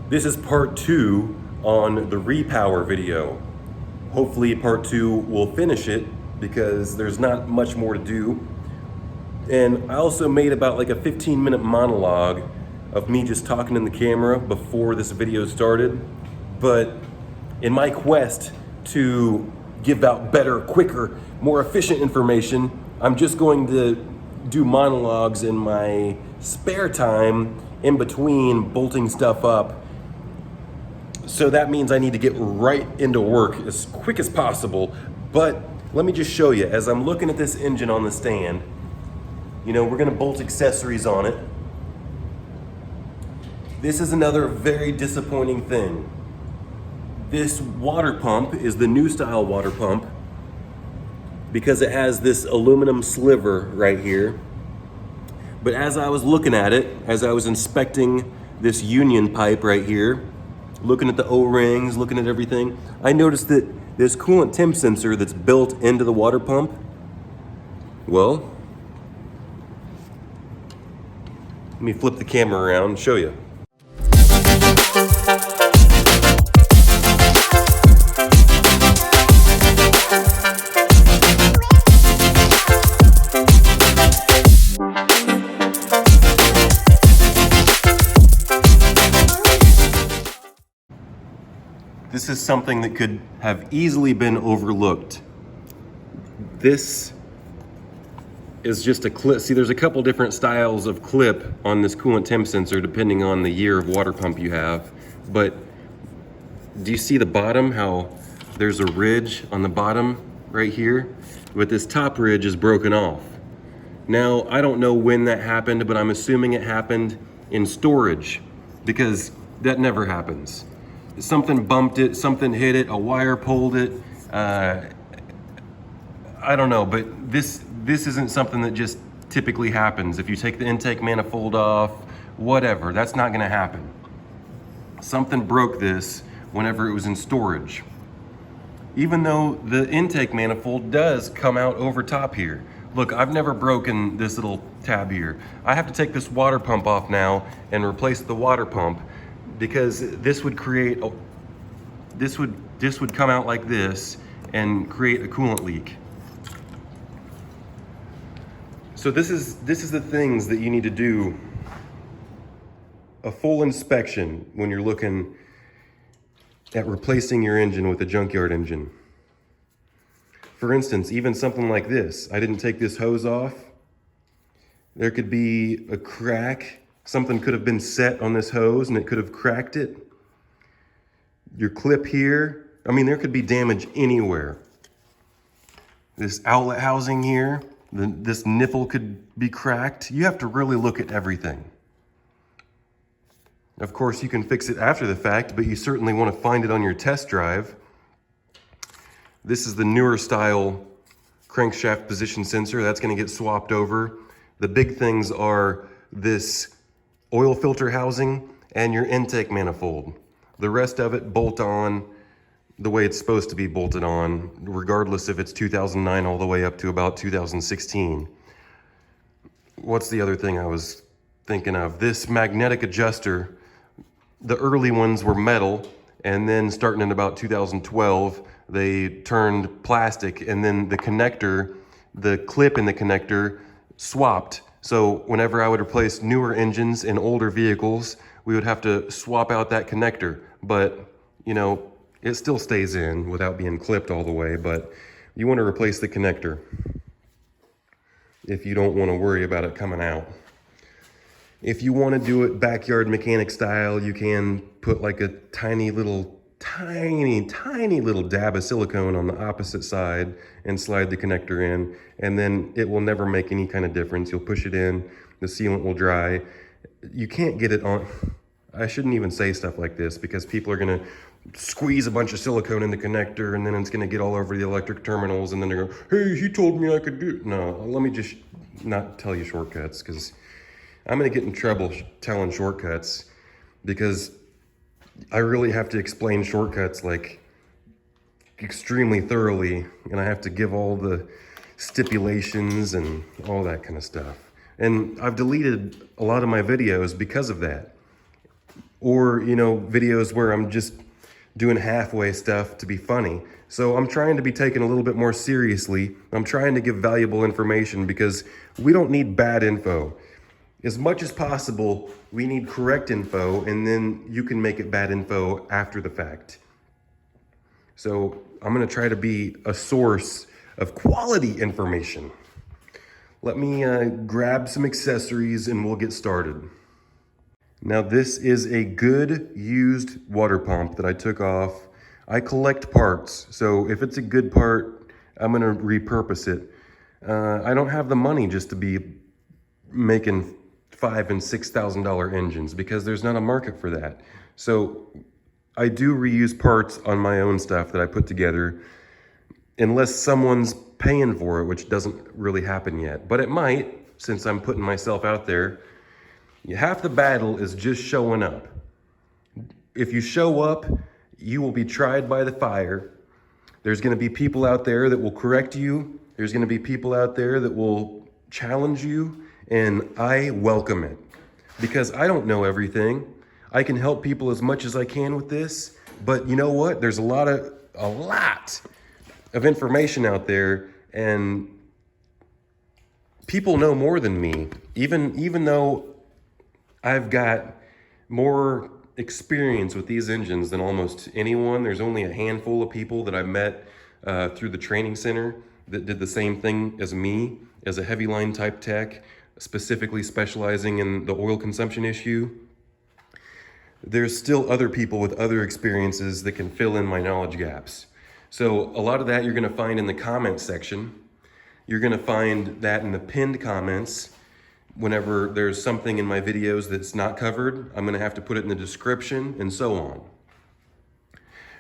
This is part 2 on the repower video. Hopefully part 2 will finish it because there's not much more to do. And I also made about like a 15-minute monologue of me just talking in the camera before this video started. But in my quest to give out better, quicker, more efficient information, I'm just going to do monologues in my spare time in between bolting stuff up. So that means I need to get right into work as quick as possible. But let me just show you, as I'm looking at this engine on the stand, you know, we're gonna bolt accessories on it. This is another very disappointing thing. This water pump is the new style water pump because it has this aluminum sliver right here. But as I was looking at it, as I was inspecting this union pipe right here, looking at the O-rings, looking at everything, I noticed that this coolant temp sensor that's built into the water pump, well, let me flip the camera around and show you. This is something that could have easily been overlooked. This is just a clip. See, there's a couple different styles of clip on this coolant temp sensor depending on the year of water pump you have. But do you see the bottom, how there's a ridge on the bottom right here? But this top ridge is broken off. Now, I don't know when that happened, but I'm assuming it happened in storage because that never happens. Something bumped it, something hit it, a wire pulled it. I don't know, but this isn't something that just typically happens. If you take the intake manifold off, whatever, that's not gonna happen. Something broke this whenever it was in storage. Even though the intake manifold does come out over top here. Look, I've never broken this little tab here. I have to take this water pump off now and replace the water pump because this would create, this would come out like this and create a coolant leak. So this is the things that you need to do. A full inspection when you're looking at replacing your engine with a junkyard engine. For instance, even something like this. I didn't take this hose off. There could be a crack. Something could have been set on this hose and it could have cracked it. Your clip here, I mean, there could be damage anywhere. This outlet housing here, this nipple could be cracked. You have to really look at everything. Of course, you can fix it after the fact, but you certainly want to find it on your test drive. This is the newer style crankshaft position sensor. That's going to get swapped over. The big things are this oil filter housing and your intake manifold. The rest of it bolt on the way it's supposed to be bolted on, regardless if it's 2009 all the way up to about 2016. What's the other thing I was thinking of? This magnetic adjuster, the early ones were metal, and then starting in about 2012, they turned plastic, and then the connector, the clip in the connector swapped. So whenever I would replace newer engines in older vehicles, we would have to swap out that connector. But, you know, it still stays in without being clipped all the way, but you want to replace the connector if you don't want to worry about it coming out. If you want to do it backyard mechanic style, you can put like a tiny little dab of silicone on the opposite side and slide the connector in, and then it will never make any kind of difference. You'll push it in, the sealant will dry. You can't get it on. I shouldn't even say stuff like this because people are gonna squeeze a bunch of silicone in the connector and then it's gonna get all over the electric terminals and then they're going, hey, he told me I could do it. No, let me just not tell you shortcuts because I'm gonna get in trouble telling shortcuts because I really have to explain shortcuts like extremely thoroughly, and I have to give all the stipulations and all that kind of stuff. And I've deleted a lot of my videos because of that. or, you know, videos where I'm just doing halfway stuff to be funny. So I'm trying to be taken a little bit more seriously. I'm trying to give valuable information because we don't need bad info. As much as possible, we need correct info, and then you can make it bad info after the fact. So I'm gonna try to be a source of quality information. Let me grab some accessories and we'll get started. Now this is a good used water pump that I took off. I collect parts, so if it's a good part, I'm gonna repurpose it. I don't have the money just to be making $5,000 and $6,000 engines because there's not a market for that. So I do reuse parts on my own stuff that I put together, unless someone's paying for it, which doesn't really happen yet. But it might, since I'm putting myself out there. Half the battle is just showing up. If you show up, you will be tried by the fire. There's gonna be people out there that will correct you. There's gonna be people out there that will challenge you, and I welcome it. Because I don't know everything. I can help people as much as I can with this, but you know what? There's a lot of information out there, and people know more than me. Even though I've got more experience with these engines than almost anyone, there's only a handful of people that I've met through the training center that did the same thing as me, as a heavy line type tech, specifically specializing in the oil consumption issue. There's still other people with other experiences that can fill in my knowledge gaps. So a lot of that you're gonna find in the comment section. You're gonna find that in the pinned comments. Whenever there's something in my videos that's not covered, I'm gonna have to put it in the description and so on.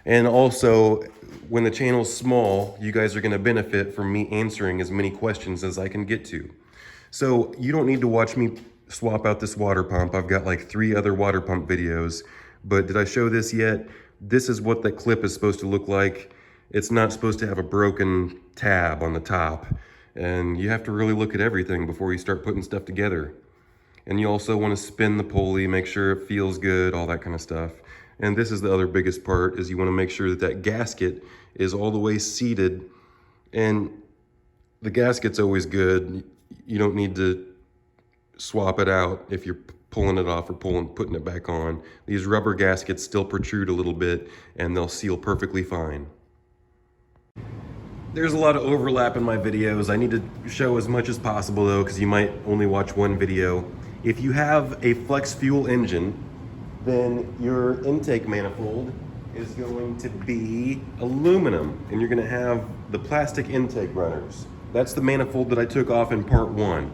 And also, when the channel's small, you guys are gonna benefit from me answering as many questions as I can get to. So you don't need to watch me swap out this water pump. I've got like 3 other water pump videos, but did I show this yet? This is what that clip is supposed to look like. It's not supposed to have a broken tab on the top. And you have to really look at everything before you start putting stuff together. And you also want to spin the pulley, make sure it feels good, all that kind of stuff. And this is the other biggest part, is you want to make sure that that gasket is all the way seated. And the gasket's always good. You don't need to swap it out if you're pulling it off or putting it back on. These rubber gaskets still protrude a little bit and they'll seal perfectly fine. There's a lot of overlap in my videos. I need to show as much as possible though, because you might only watch one video. If you have a flex fuel engine, then your intake manifold is going to be aluminum, and you're gonna have the plastic intake runners. That's the manifold that I took off in part 1.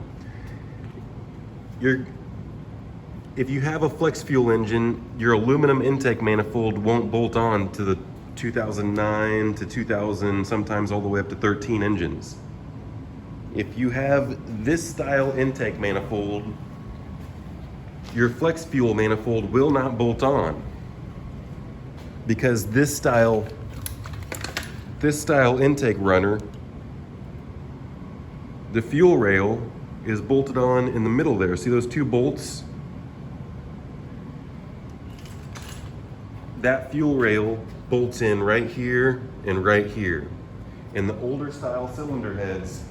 If you have a flex fuel engine, your aluminum intake manifold won't bolt on to the 2009 to 2000, sometimes all the way up to 13 engines. If you have this style intake manifold, your flex fuel manifold will not bolt on, because this style intake runner, the fuel rail is bolted on in the middle there. See those 2 bolts? That fuel rail bolts in right here and right here. And the older style cylinder heads,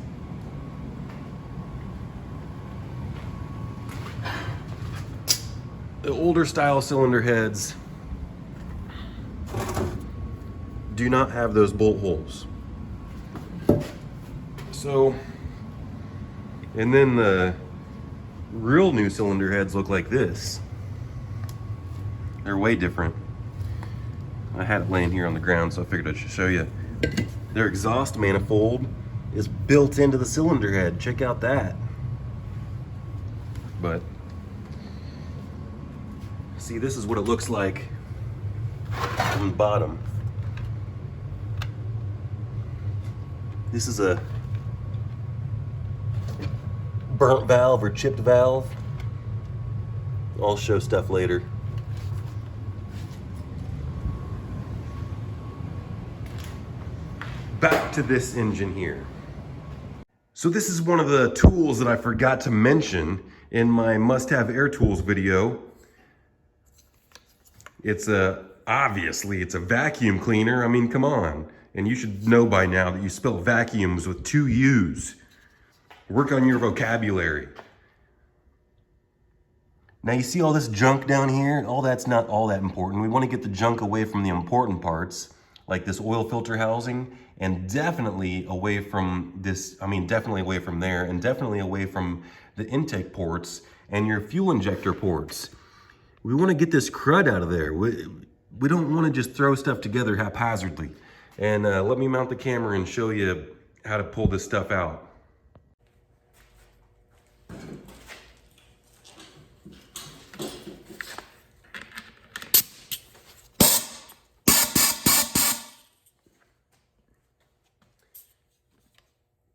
do not have those bolt holes. So, and then the real new cylinder heads look like this. They're way different. I had it laying here on the ground, so I figured I should show you. Their exhaust manifold is built into the cylinder head. Check out that. But see, this is what it looks like on the bottom. This is a burnt valve or chipped valve. I'll show stuff later. Back to this engine here. So this is one of the tools that I forgot to mention in my must-have air tools video. It's obviously it's a vacuum cleaner. I mean, come on. And you should know by now that you spell vacuums with 2 U's. Work on your vocabulary. Now you see all this junk down here? All that's not all that important. We want to get the junk away from the important parts, like this oil filter housing, and definitely away from this, definitely away from there, and definitely away from the intake ports and your fuel injector ports. We want to get this crud out of there. We don't want to just throw stuff together haphazardly. And let me mount the camera and show you how to pull this stuff out.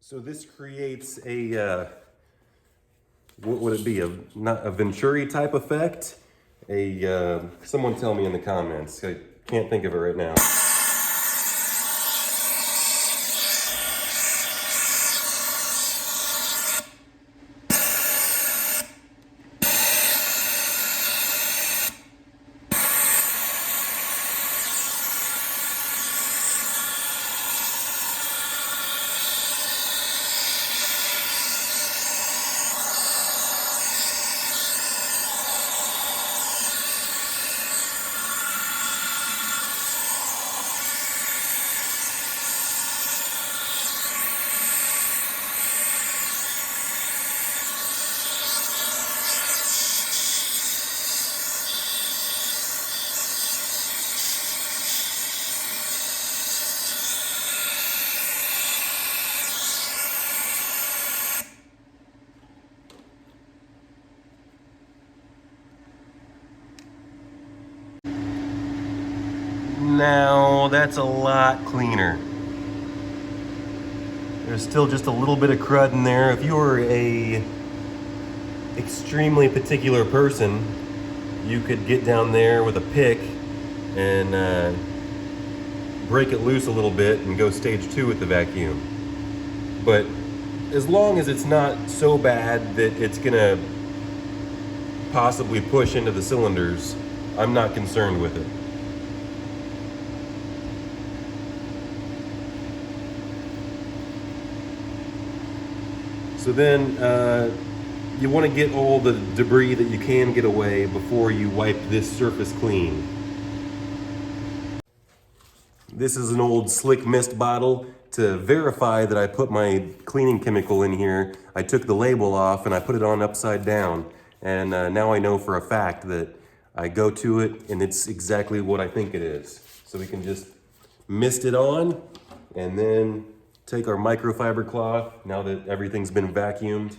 So this creates a, what would it be? Not a Venturi type effect? Someone tell me in the comments. I can't think of it right now. Now that's a lot cleaner. There's still just a little bit of crud in there. If you're a extremely particular person, you could get down there with a pick and break it loose a little bit and go stage 2 with the vacuum. But as long as it's not so bad that it's gonna possibly push into the cylinders, I'm not concerned with it. So then you want to get all the debris that you can get away before you wipe this surface clean. This is an old slick mist bottle. To verify that I put my cleaning chemical in here, I took the label off and I put it on upside down. And now I know for a fact that I go to it and it's exactly what I think it is. So we can just mist it on and then take our microfiber cloth, now that everything's been vacuumed,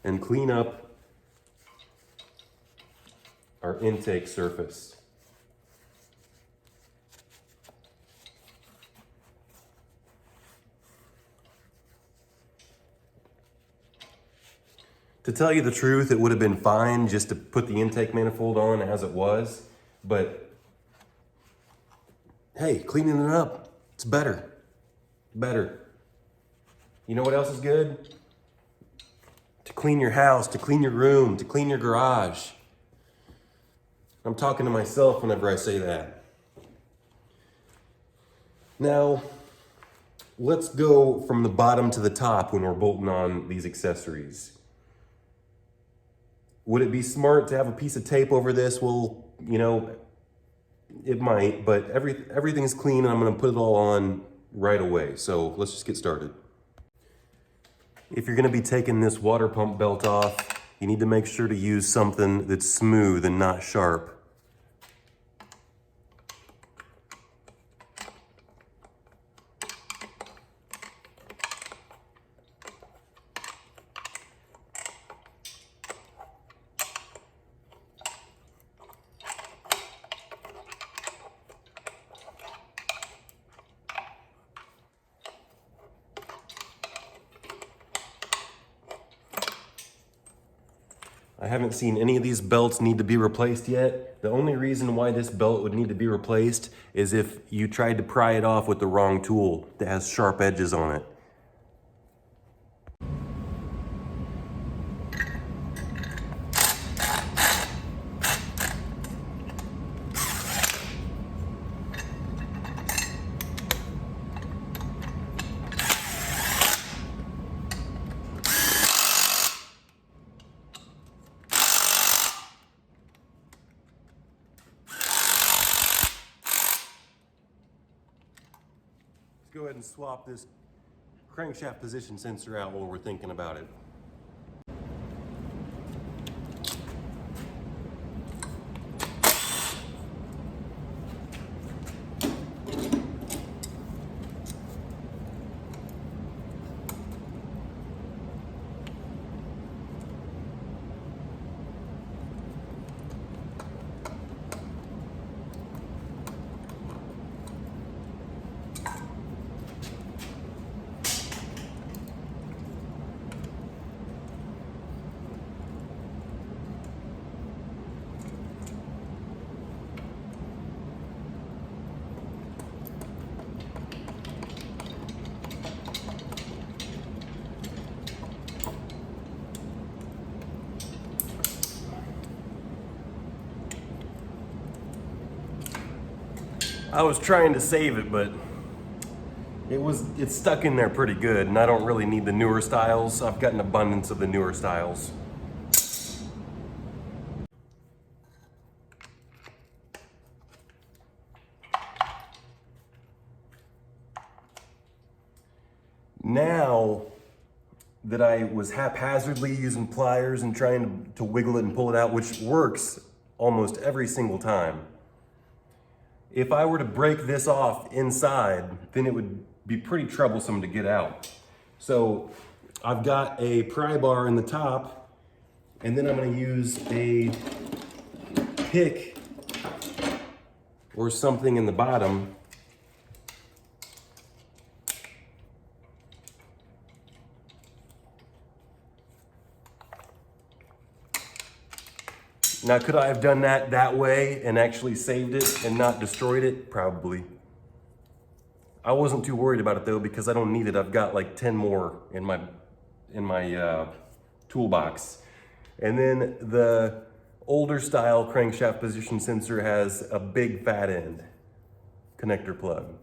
and clean up our intake surface. To tell you the truth, it would have been fine just to put the intake manifold on as it was, but hey, cleaning it up, it's better. You know what else is good? To clean your house, to clean your room, to clean your garage. I'm talking to myself whenever I say that. Now, let's go from the bottom to the top when we're bolting on these accessories. Would it be smart to have a piece of tape over this? Well, you know, it might, but everything's clean and I'm gonna put it all on right away. So let's just get started. If you're gonna be taking this water pump belt off, you need to make sure to use something that's smooth and not sharp. I haven't seen any of these belts need to be replaced yet. The only reason why this belt would need to be replaced is if you tried to pry it off with the wrong tool that has sharp edges on it. go ahead and swap this crankshaft position sensor out while we're thinking about it. I was trying to save it, but it's stuck in there pretty good, and I don't really need the newer styles. I've got an abundance of the newer styles. Now that I was haphazardly using pliers and trying to wiggle it and pull it out, which works almost every single time, if I were to break this off inside, then it would be pretty troublesome to get out. So I've got a pry bar in the top, and then I'm going to use a pick or something in the bottom . Now, could I have done that way and actually saved it and not destroyed it? Probably. I wasn't too worried about it though, because I don't need it. I've got like 10 more in my toolbox. And then the older style crankshaft position sensor has a big fat end connector plug.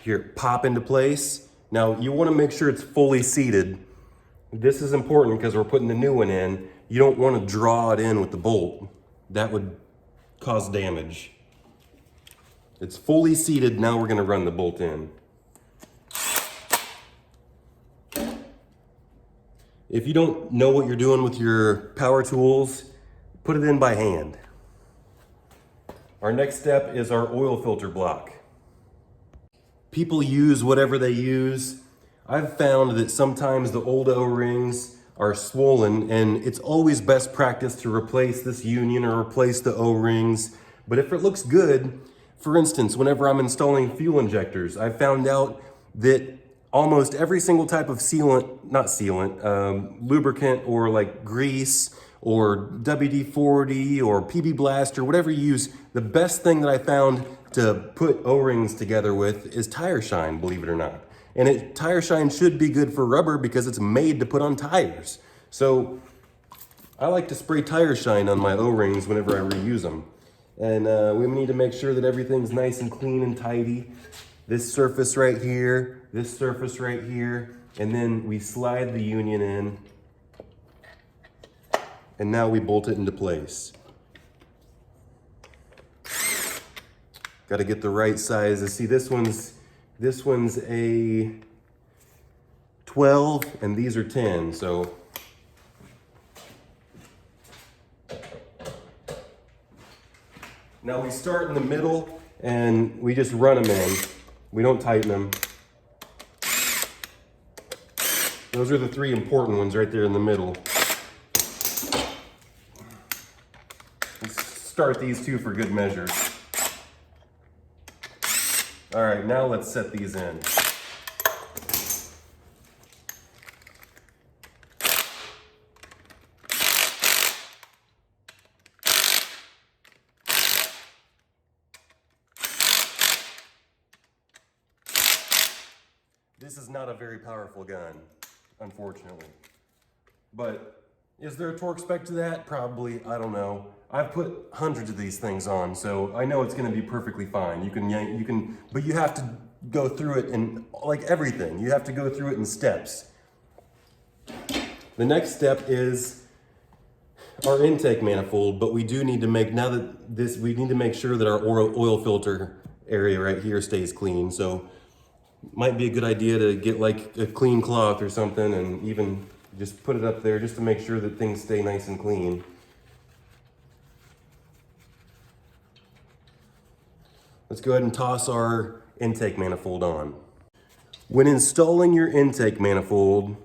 Here, pop into place. Now you want to make sure it's fully seated. This is important because we're putting the new one in. You don't want to draw it in with the bolt. That would cause damage. It's fully seated. Now we're going to run the bolt in. If you don't know what you're doing with your power tools, put it in by hand. Our next step is our oil filter block. People use whatever they use. I've found that sometimes the old O-rings are swollen, and it's always best practice to replace this union or replace the O-rings. But if it looks good, for instance, whenever I'm installing fuel injectors, I found out that almost every single type of lubricant or like grease or WD-40 or PB Blast or whatever you use, the best thing that I found to put O-rings together with is tire shine, believe it or not. And tire shine should be good for rubber because it's made to put on tires. So I like to spray tire shine on my O-rings whenever I reuse them. And we need to make sure that everything's nice and clean and tidy. This surface right here, this surface right here, and then we slide the union in. And now we bolt it into place. Got to get the right size. See, this one's a 12 and these are 10, so now we start in the middle and we just run them in. We don't tighten them. Those are the three important ones right there in the middle. Let's start these two for good measure. All right, now let's set these in. This is not a very powerful gun, unfortunately. But is there a torque spec to that? Probably, I don't know. I've put hundreds of these things on, so I know it's gonna be perfectly fine. But you have to go through it in, like everything, you have to go through it in steps. The next step is our intake manifold, but we do need to make, we need to make sure that our oil filter area right here stays clean. So might be a good idea to get like a clean cloth or something and even just put it up there just to make sure that things stay nice and clean. Let's go ahead and toss our intake manifold on. When installing your intake manifold,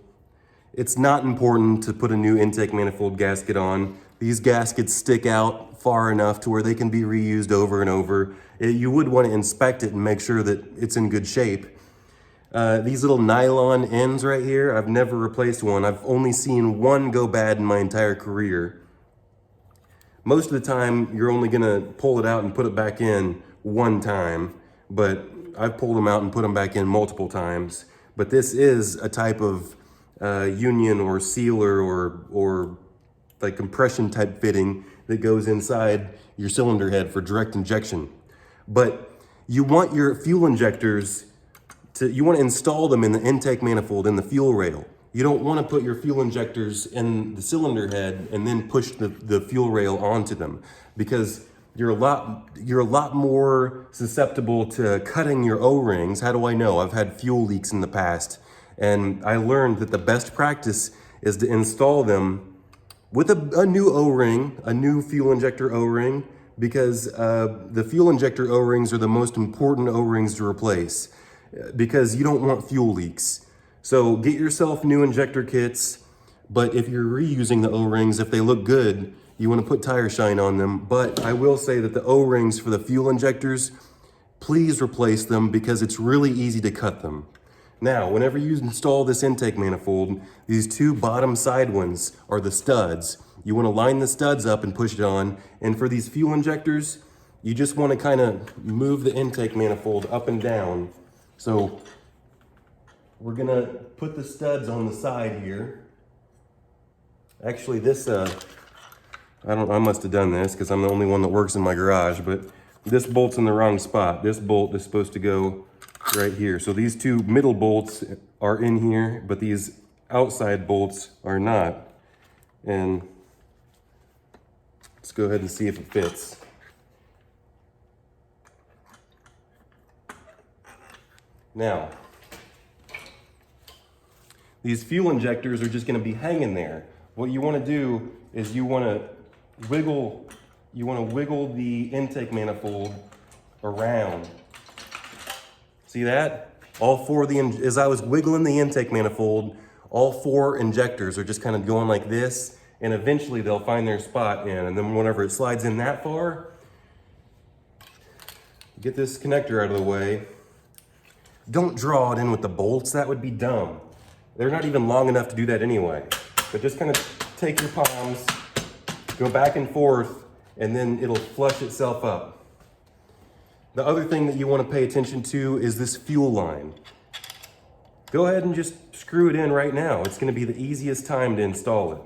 it's not important to put a new intake manifold gasket on. These gaskets stick out far enough to where they can be reused over and over. You would want to inspect it and make sure that it's in good shape. These little nylon ends right here, I've never replaced one. I've only seen one go bad in my entire career. Most of the time, you're only gonna pull it out and put it back in one time, but I've pulled them out and put them back in multiple times. But this is a type of union or sealer or like compression type fitting that goes inside your cylinder head for direct injection. But you want your fuel injectors you want to install them in the intake manifold in the fuel rail. You don't want to put your fuel injectors in the cylinder head and then push the fuel rail onto them, because you're a lot more susceptible to cutting your O-rings. How do I know? I've had fuel leaks in the past, and I learned that the best practice is to install them with a new O-ring, a new fuel injector O-ring, because the fuel injector O-rings are the most important O-rings to replace, because you don't want fuel leaks. So get yourself new injector kits, but if you're reusing the O-rings, if they look good, you want to put tire shine on them. But I will say that the O-rings for the fuel injectors, please replace them, because it's really easy to cut them. Now, whenever you install this intake manifold, these two bottom side ones are the studs. You want to line the studs up and push it on. And for these fuel injectors, you just want to kind of move the intake manifold up and down. So we're gonna put the studs on the side here. Actually, this, I must have done this because I'm the only one that works in my garage, but this bolt's in the wrong spot. This bolt is supposed to go right here. So these two middle bolts are in here, but these outside bolts are not. And let's go ahead and see if it fits. Now, these fuel injectors are just going to be hanging there. What you want to do is you want to wiggle the intake manifold around. See that? All four of as I was wiggling the intake manifold, all four injectors are just kind of going like this, and eventually they'll find their spot in. And then whenever it slides in that far, get this connector out of the way. Don't draw it in with the bolts, that would be dumb. They're not even long enough to do that anyway. But just kind of take your palms, go back and forth, and then it'll flush itself up. The other thing that you want to pay attention to is this fuel line. Go ahead and just screw it in right now. It's going to be the easiest time to install it.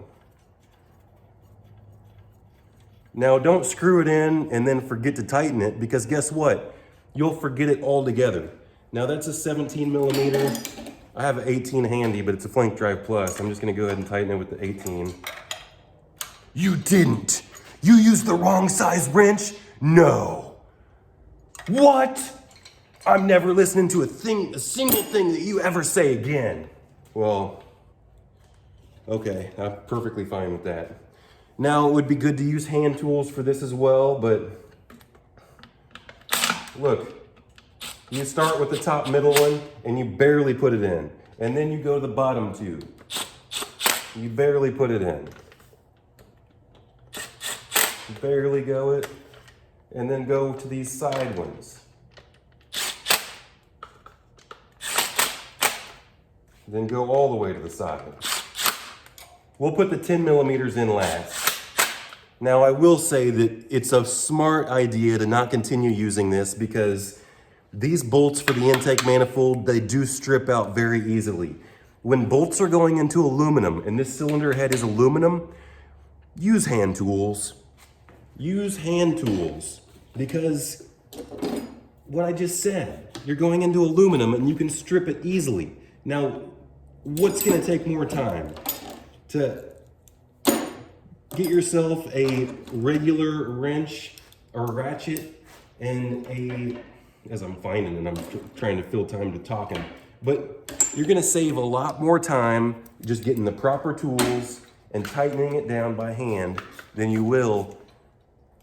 Now, don't screw it in and then forget to tighten it, because guess what? You'll forget it altogether. Now that's a 17 millimeter. I have an 18 handy, but it's a Flank Drive Plus. I'm just gonna go ahead and tighten it with the 18. You didn't. You used the wrong size wrench? No. What? I'm never listening to a single thing that you ever say again. Well, okay, I'm perfectly fine with that. Now it would be good to use hand tools for this as well, but look. You start with the top middle one and you barely put it in. And then you go to the bottom two. You barely put it in. Barely go it. And then go to these side ones. Then go all the way to the side. We'll put the 10 millimeters in last. Now I will say that it's a smart idea to not continue using this, because these bolts for the intake manifold, they do strip out very easily. When bolts are going into aluminum, and this cylinder head is aluminum, use hand tools. Use hand tools, because what I just said, you're going into aluminum and you can strip it easily. Now, what's gonna take more time? to get yourself a regular wrench or ratchet and as I'm finding and I'm trying to fill time to talking, but you're gonna save a lot more time just getting the proper tools and tightening it down by hand than you will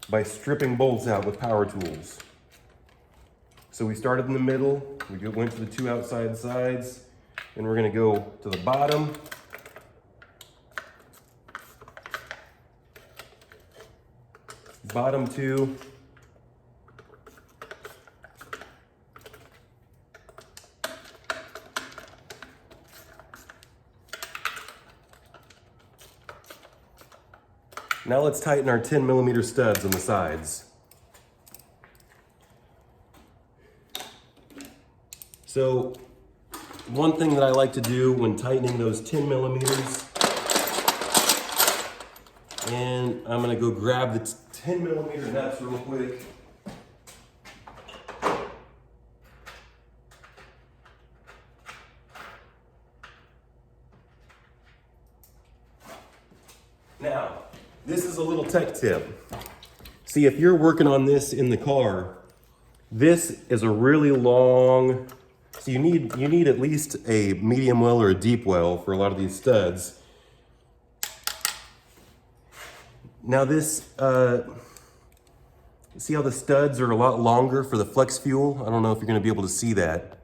by stripping bolts out with power tools. So we started in the middle, we went to the two outside sides, and we're gonna go to the bottom. Bottom two. Now let's tighten our 10mm studs on the sides. So one thing that I like to do when tightening those 10mm, and I'm gonna go grab the 10mm nuts real quick. Now, this is a little tech tip. See, if you're working on this in the car, this is a really long, so you need at least a medium well or a deep well for a lot of these studs. Now this, see how the studs are a lot longer for the flex fuel? I don't know if you're gonna be able to see that.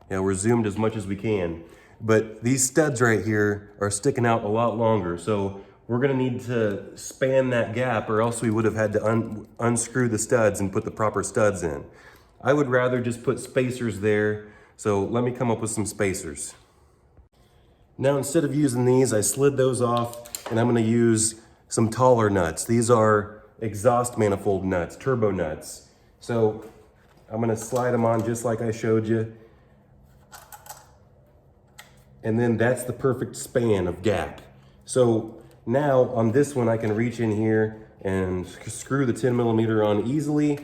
Yeah, we're zoomed as much as we can. But these studs right here are sticking out a lot longer. So we're gonna need to span that gap, or else we would have had to unscrew the studs and put the proper studs in. I would rather just put spacers there. So let me come up with some spacers. Now, instead of using these, I slid those off, and I'm gonna use some taller nuts. These are exhaust manifold nuts, turbo nuts. So I'm gonna slide them on just like I showed you. And then that's the perfect span of gap. So now on this one, I can reach in here and screw the 10mm on easily.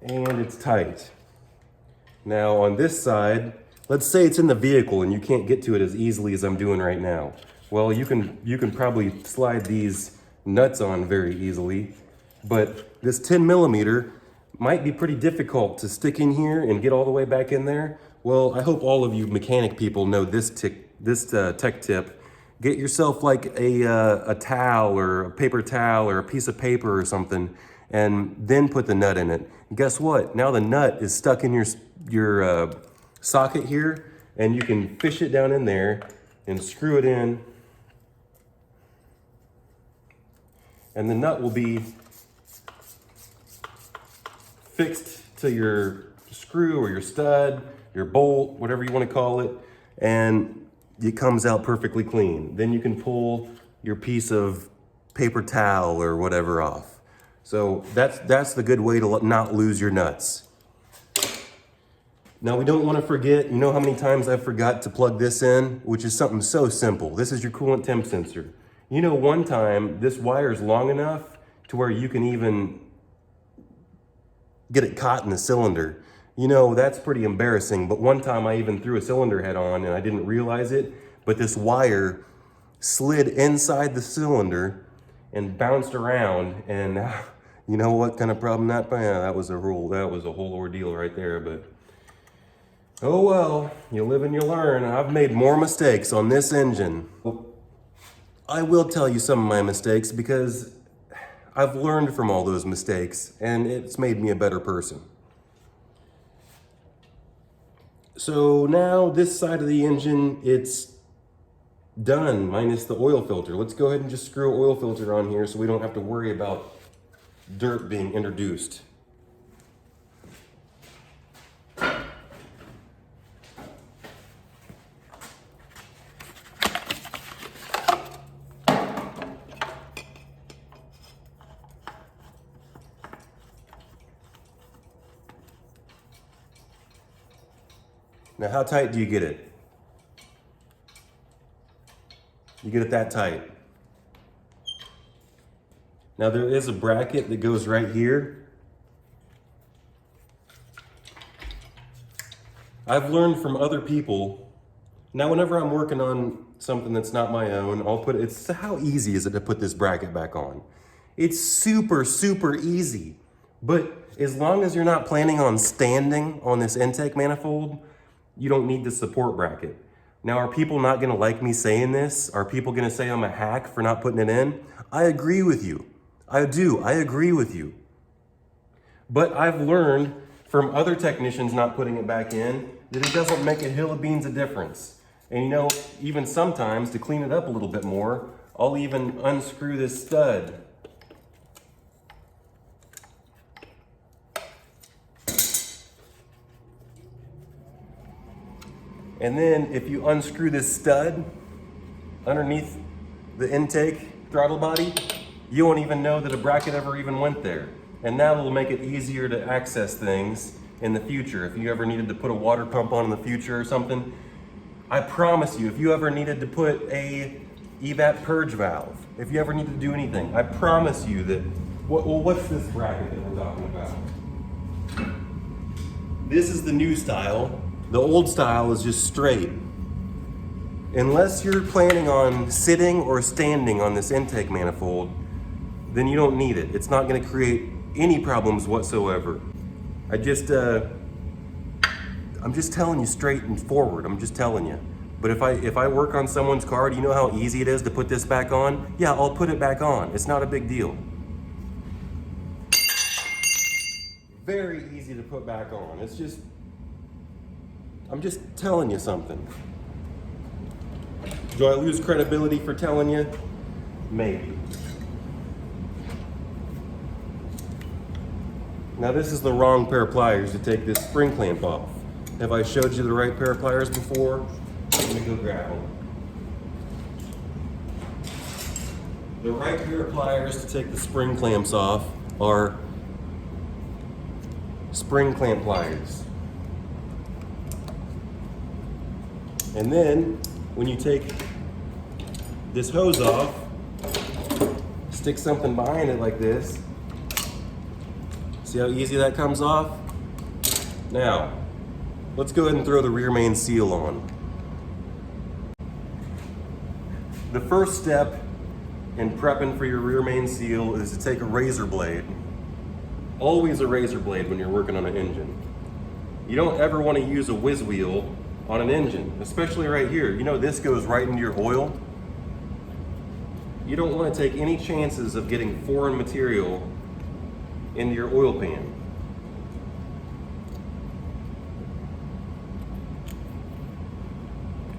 And it's tight. Now on this side, let's say it's in the vehicle and you can't get to it as easily as I'm doing right now. Well, you can probably slide these nuts on very easily, but this 10mm might be pretty difficult to stick in here and get all the way back in there. Well, I hope all of you mechanic people know this tech tip. Get yourself like a towel or a paper towel or a piece of paper or something, and then put the nut in it. And guess what? Now the nut is stuck in your socket here, and you can fish it down in there and screw it in, and the nut will be fixed to your screw or your stud, your bolt, whatever you want to call it, and it comes out perfectly clean. Then you can pull your piece of paper towel or whatever off. So that's the good way to not lose your nuts. Now we don't want to forget, you know how many times I've forgot to plug this in, which is something so simple. This is your coolant temp sensor. You know, one time this wire is long enough to where you can even get it caught in the cylinder. You know, that's pretty embarrassing, but one time I even threw a cylinder head on and I didn't realize it, but this wire slid inside the cylinder and bounced around, and you know what kind of problem that, yeah, that was a whole ordeal right there, but oh well, you live and you learn. I've made more mistakes on this engine. I will tell you some of my mistakes because I've learned from all those mistakes, and it's made me a better person. So now this side of the engine, it's done, minus the oil filter. Let's go ahead and just screw an oil filter on here so we don't have to worry about dirt being introduced. Now, how tight do you get it? You get it that tight. Now, there is a bracket that goes right here. I've learned from other people. Now, whenever I'm working on something that's not my own, it's how easy is it to put this bracket back on? It's super, super easy. But as long as you're not planning on standing on this intake manifold, you don't need the support bracket. Now, are people not gonna like me saying this? Are people gonna say I'm a hack for not putting it in? I agree with you. I agree with you. But I've learned from other technicians not putting it back in that it doesn't make a hill of beans of difference. And you know, even sometimes to clean it up a little bit more, I'll even unscrew this stud. And then if you unscrew this stud underneath the intake throttle body, you won't even know that a bracket ever even went there. And that will make it easier to access things in the future. If you ever needed to put a water pump on in the future or something, I promise you, if you ever needed to put a evap purge valve, if you ever need to do anything, I promise you that, what's this bracket that we're talking about? This is the new style. The old style is just straight. Unless you're planning on sitting or standing on this intake manifold, then you don't need it. It's not gonna create any problems whatsoever. I'm just telling you straight and forward. I'm just telling you. But if I work on someone's car, do you know how easy it is to put this back on? Yeah, I'll put it back on. It's not a big deal. Very easy to put back on. I'm just telling you something. Do I lose credibility for telling you? Maybe. Now this is the wrong pair of pliers to take this spring clamp off. Have I showed you the right pair of pliers before? Let me go grab them. The right pair of pliers to take the spring clamps off are spring clamp pliers. And then when you take this hose off, stick something behind it like this. See how easy that comes off? Now, let's go ahead and throw the rear main seal on. The first step in prepping for your rear main seal is to take a razor blade. Always a razor blade when you're working on an engine. You don't ever want to use a whiz wheel on an engine, especially right here. You know this goes right into your oil. You don't want to take any chances of getting foreign material into your oil pan.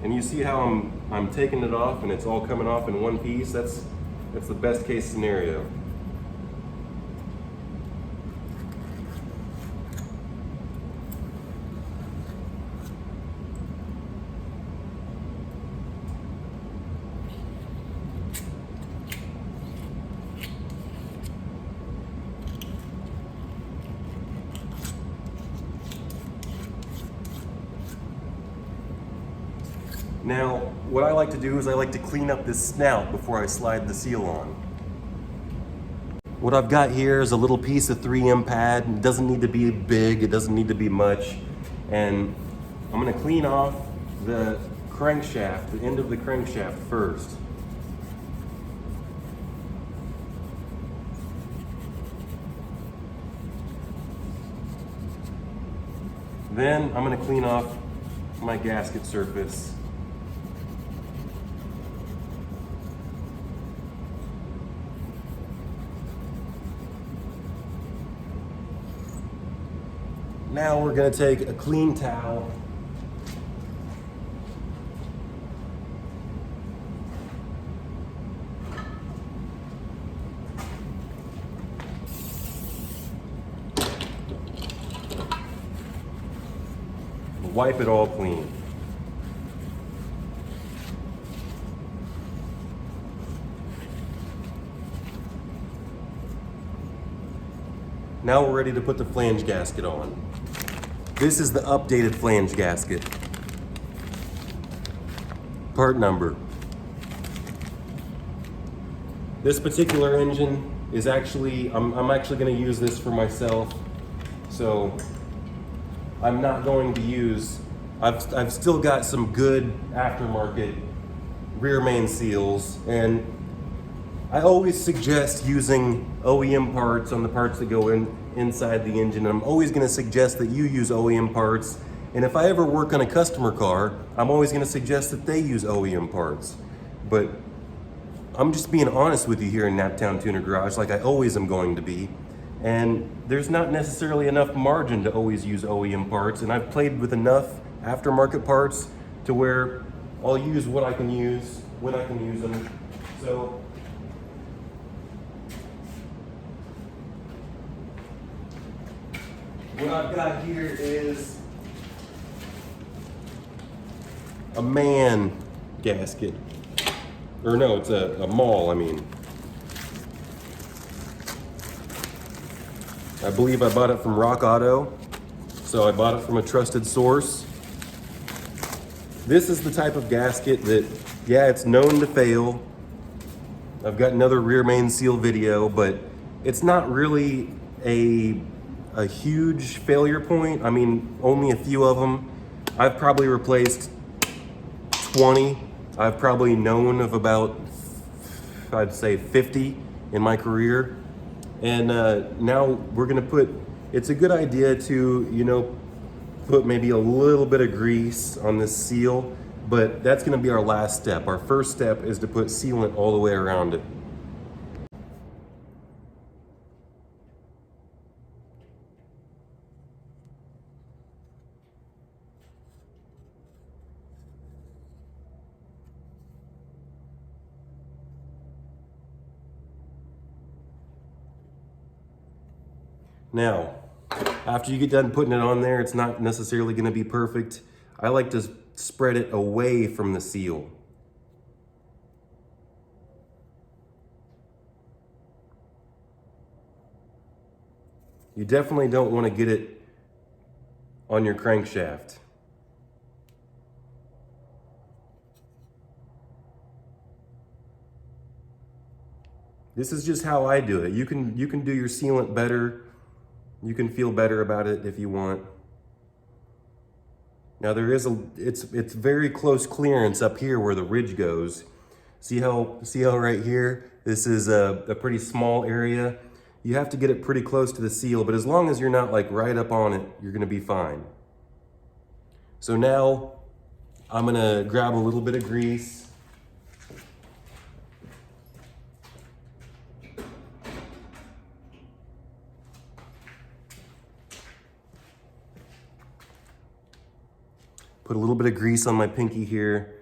And you see how I'm taking it off and it's all coming off in one piece? That's the best case scenario. Now, what I like to do is I like to clean up this snout before I slide the seal on. What I've got here is a little piece of 3M pad. It doesn't need to be big, it doesn't need to be much. And I'm gonna clean off the crankshaft, the end of the crankshaft first. Then I'm gonna clean off my gasket surface. Now we're going to take a clean towel wipe it all clean. Now we're ready to put the flange gasket on. This is the updated flange gasket. Part number. This particular engine is actually, I'm actually going to use this for myself. So I'm not going to use I've still got some good aftermarket rear main seals, and I always suggest using OEM parts on the parts that go inside the engine. And I'm always going to suggest that you use OEM parts. And if I ever work on a customer car, I'm always going to suggest that they use OEM parts. But I'm just being honest with you here in Naptown Tuner Garage, like I always am going to be. And there's not necessarily enough margin to always use OEM parts. And I've played with enough aftermarket parts to where I'll use what I can use when I can use them. So what I've got here is a man gasket. Or no, it's a maul, I mean. I believe I bought it from Rock Auto, so I bought it from a trusted source. This is the type of gasket that, yeah, it's known to fail. I've got another rear main seal video, but it's not really a huge failure point. I mean, only a few of them. I've probably replaced 20. I've probably known of about, I'd say 50 in my career. And now we're gonna put, it's a good idea to, you know, put maybe a little bit of grease on this seal, but that's gonna be our last step. Our first step is to put sealant all the way around it. Now, after you get done putting it on there, it's not necessarily going to be perfect. I like to spread it away from the seal. You definitely don't want to get it on your crankshaft. This is just how I do it. You can do your sealant better. You can feel better about it if you want. Now there is it's very close clearance up here where the ridge goes. See how right here, this is a pretty small area. You have to get it pretty close to the seal, but as long as you're not like right up on it, you're gonna be fine. So now I'm gonna grab a little bit of grease. Put a little bit of grease on my pinky here.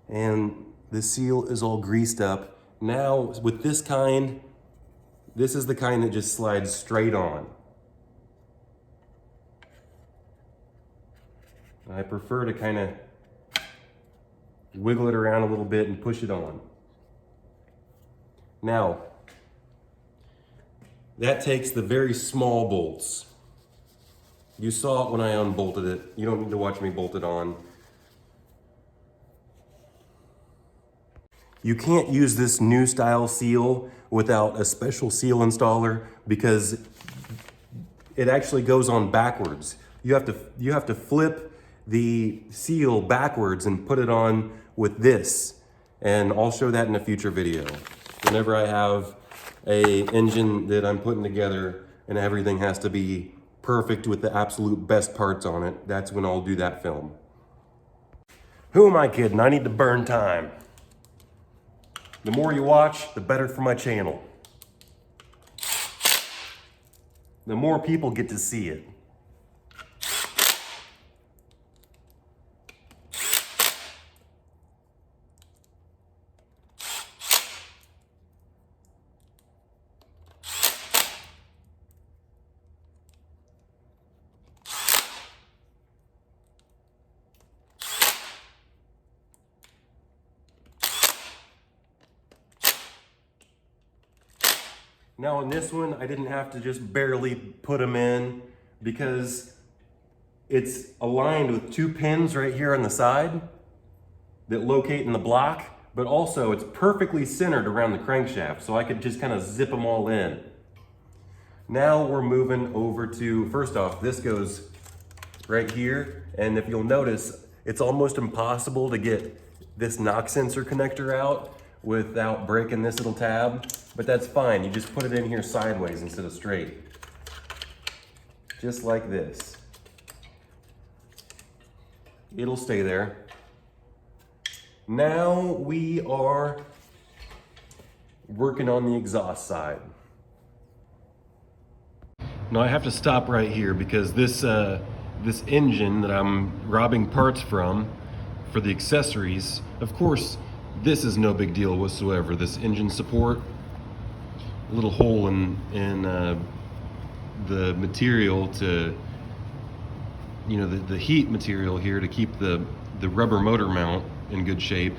And the seal is all greased up. Now with this kind, this is the kind that just slides straight on. I prefer to kind of wiggle it around a little bit and push it on. Now, that takes the very small bolts. You saw it when I unbolted it. You don't need to watch me bolt it on. You can't use this new style seal without a special seal installer because it actually goes on backwards. You have to flip the seal backwards and put it on with this. And I'll show that in a future video. Whenever I have a engine that I'm putting together and everything has to be perfect with the absolute best parts on it, that's when I'll do that film. Who am I kidding? I need to burn time. The more you watch, the better for my channel. The more people get to see it. Now on this one, I didn't have to just barely put them in because it's aligned with two pins right here on the side that locate in the block. but also it's perfectly centered around the crankshaft, so I could just kind of zip them all in. Now we're moving over to, first off, this goes right here, and if you'll notice, it's almost impossible to get this knock sensor connector out without breaking this little tab, but that's fine. You just put it in here sideways instead of straight. Just like this. It'll stay there. Now we are working on the exhaust side. Now I have to stop right here because this engine that I'm robbing parts from for the accessories, of course, this is no big deal whatsoever. This engine support, a little hole in the material to, you know, the heat material here to keep the rubber motor mount in good shape.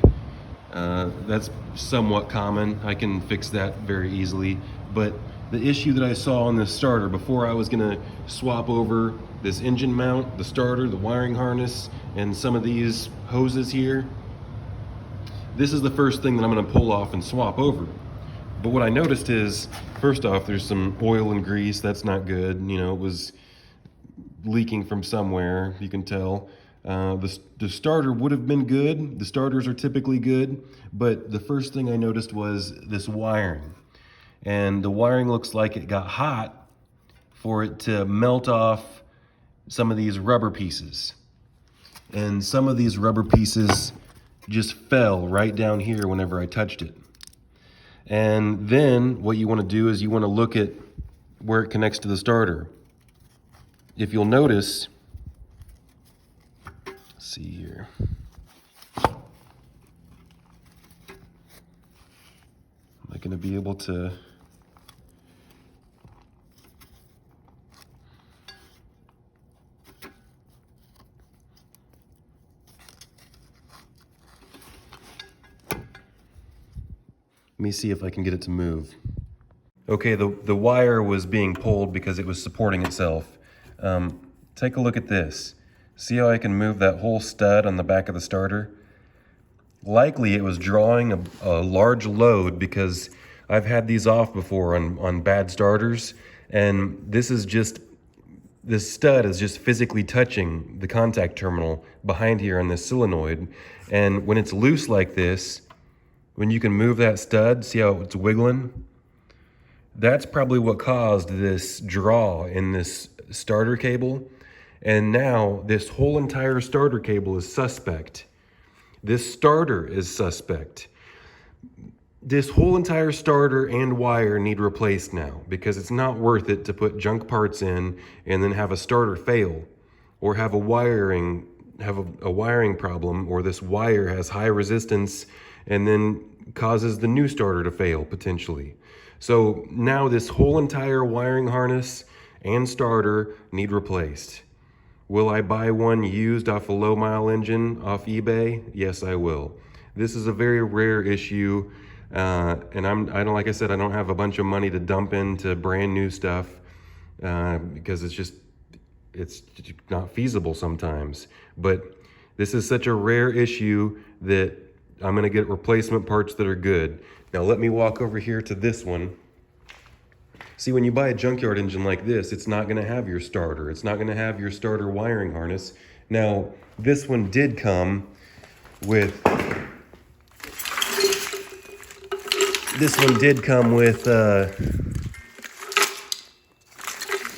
That's somewhat common. I can fix that very easily. But the issue that I saw on this starter before I was gonna swap over this engine mount, the starter, the wiring harness, and some of these hoses here, this is the first thing that I'm gonna pull off and swap over. But what I noticed is, first off, there's some oil and grease. That's not good. You know, it was leaking from somewhere, you can tell. The starter would have been good. The starters are typically good, but the first thing I noticed was this wiring. And the wiring looks like it got hot for it to melt off some of these rubber pieces. And some of these rubber pieces just fell right down here whenever I touched it. And then what you want to do is you want to look at where it connects to the starter. If you'll notice, let's see here. Am I going to be able to? Let me see if I can get it to move. Okay, the wire was being pulled because it was supporting itself. Take a look at this. See how I can move that whole stud on the back of the starter? Likely it was drawing a large load because I've had these off before on bad starters, and this stud is just physically touching the contact terminal behind here on this solenoid. And when it's loose like this, when you can move that stud, see how it's wiggling? That's probably what caused this draw in this starter cable. And now this whole entire starter cable is suspect. This starter is suspect. This whole entire starter and wire need replaced now because it's not worth it to put junk parts in and then have a starter fail or have a wiring problem, or this wire has high resistance and then causes the new starter to fail potentially. So now this whole entire wiring harness and starter need replaced. Will I buy one used off a low mile engine off eBay? Yes, I will. This is a very rare issue, and like I said, I don't have a bunch of money to dump into brand new stuff because it's not feasible sometimes. But this is such a rare issue that I'm gonna get replacement parts that are good. Now let me walk over here to this one. See, when you buy a junkyard engine like this, it's not gonna have your starter. It's not gonna have your starter wiring harness. Now, this one did come with,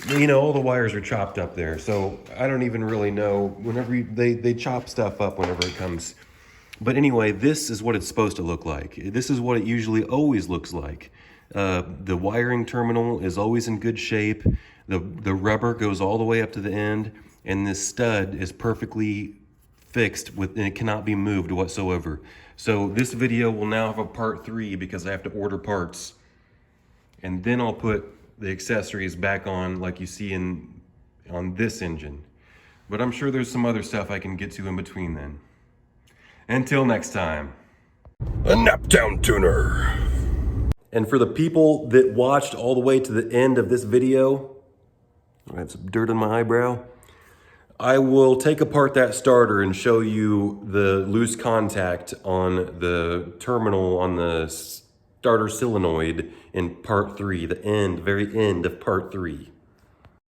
you know, all the wires are chopped up there. So I don't even really know, they chop stuff up whenever it comes. But anyway, this is what it's supposed to look like. This is what it usually always looks like. The wiring terminal is always in good shape. The rubber goes all the way up to the end, and this stud is perfectly fixed and it cannot be moved whatsoever. So this video will now have a part 3 because I have to order parts. And then I'll put the accessories back on like you see on this engine. But I'm sure there's some other stuff I can get to in between then. Until next time. A Naptown Tuner. And for the people that watched all the way to the end of this video, I have some dirt on my eyebrow. I will take apart that starter and show you the loose contact on the terminal on the starter solenoid in part 3, the very end of part 3.